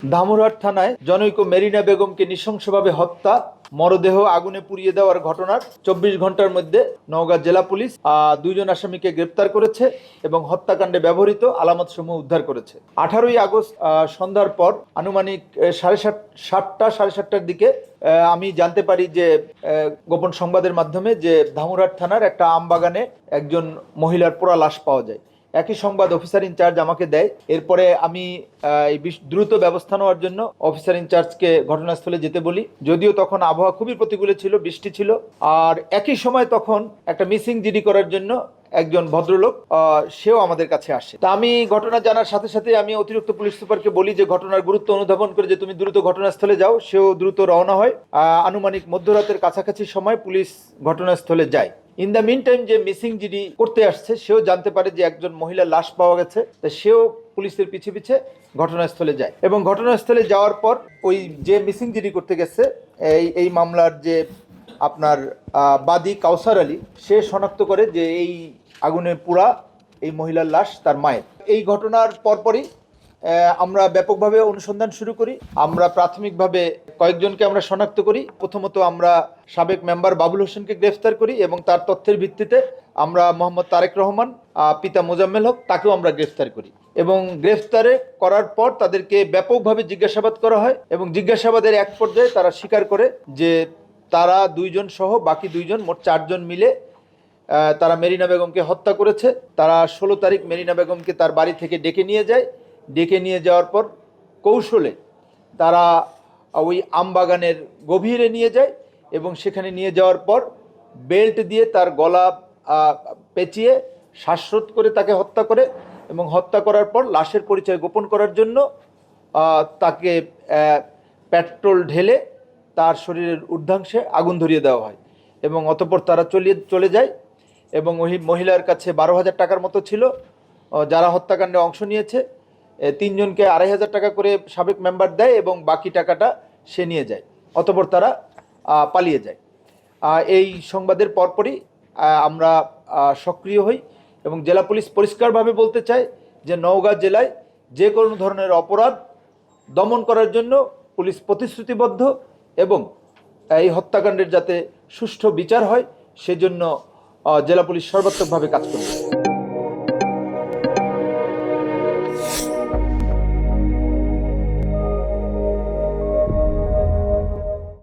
ধামুরহাট থানায় জনৈক মেরিনা বেগমকে নৃশংসভাবে হত্যা, মরদেহ আগুনে পুড়িয়ে দেওয়ার ঘটনার 24 ঘন্টার মধ্যে নওগাঁ জেলা পুলিশ দুইজন আসামিকে গ্রেপ্তার করেছে এবং হত্যাকাণ্ডে ব্যবহৃত আলামতসমূহ উদ্ধার করেছে। 18ই আগস্ট সন্ধ্যার পর আনুমানিক 7:30টার দিকে আমি জানতে পারি যে গোপন সংবাদের মাধ্যমে যে ধামুরহাট থানার একটা আমবাগানে একজন মহিলার পোড়া লাশ পাওয়া যায়। একই সংবাদ অফিসার ইনচার্জ আমাকে দেয়। এরপরে আমি দ্রুত ব্যবস্থা নেওয়ার জন্য অফিসার ইনচার্জকে ঘটনাস্থলে যেতে বলি। যদিও তখন আবহাওয়া খুবই প্রতিকূলে ছিল, বৃষ্টি ছিল, আর একই সময় তখন একটা মিসিং জিডি করার জন্য একজন ভদ্রলোক সেও আমাদের কাছে আসে। তা আমি ঘটনা জানার সাথে সাথে আমি অতিরিক্ত পুলিশ সুপারকে বলি যে ঘটনার গুরুত্ব অনুধাবন করে যে তুমি দ্রুত ঘটনাস্থলে যাও। সেও দ্রুত রওনা হয়। আনুমানিক মধ্যরাতের কাছাকাছি সময় পুলিশ ঘটনাস্থলে যায়। ইন দ্য মিন টাইম যে মিসিং জিডি করতে আসছে সেও জানতে পারে যে একজন মহিলার লাশ পাওয়া গেছে। তা সেও পুলিশের পিছে পিছে ঘটনাস্থলে যায় এবং ঘটনাস্থলে যাওয়ার পর ওই যে মিসিং জিডি করতে গেছে এই মামলার যে আপনার বাদী কাউসার আলী, সে শনাক্ত করে যে এই আগুনে পুড়া এই মহিলার লাশ তার মায়ের। এই ঘটনার পরপরই আমরা ব্যাপকভাবে অনুসন্ধান শুরু করি। আমরা প্রাথমিকভাবে কয়েকজনকে আমরা শনাক্ত করি। প্রথমত আমরা সাবেক মেম্বার বাবুল হোসেনকে গ্রেফতার করি এবং তার তথ্যের ভিত্তিতে আমরা মোহাম্মদ তারেক রহমান, পিতা মোজাম্মেল হক, তাকেও আমরা গ্রেফতার করি এবং গ্রেফতারে করার পর তাদেরকে ব্যাপকভাবে জিজ্ঞাসাবাদ করা হয় এবং জিজ্ঞাসাবাদের এক পর্যায়ে তারা স্বীকার করে যে তারা দুইজন সহ বাকি দুইজন, মোট 4 জন মিলে তারা মেরিনা বেগমকে হত্যা করেছে। তারা 16 তারিখ মেরিনা বেগমকে তার বাড়ি থেকে ডেকে নিয়ে যায়। ডেকে নিয়ে যাওয়ার পর কৌশলে তারা ওই আমবাগানের গভীরে নিয়ে যায় এবং সেখানে নিয়ে যাওয়ার পর বেল্ট দিয়ে তার গলা পেঁচিয়ে শ্বাসরোধ করে তাকে হত্যা করে এবং হত্যা করার পর লাশের পরিচয় গোপন করার জন্য তাকে পেট্রোল ঢেলে তার শরীরের ঊর্ধ্বাংশে আগুন ধরিয়ে দেওয়া হয় এবং অতঃপর তারা চলে যায় এবং ওই মহিলার কাছে 12,000 টাকার মতো ছিল। যারা হত্যাকাণ্ডে অংশ নিয়েছে 3 জনকে 2,500 টাকা করে সাবেক মেম্বার দেয় এবং বাকি টাকাটা সে নিয়ে যায়। অতঃপর তারা পালিয়ে যায়। এই সংবাদের পরপরই আমরা সক্রিয় হই এবং জেলা পুলিশ পরিষ্কারভাবে বলতে চায় যে নওগাঁ জেলায় যে কোনো ধরনের অপরাধ দমন করার জন্য পুলিশ প্রতিশ্রুতিবদ্ধ এবং এই হত্যাকাণ্ডের যাতে সুষ্ঠু বিচার হয় সেজন্য জেলা পুলিশ সর্বাত্মকভাবে কাজ করবে।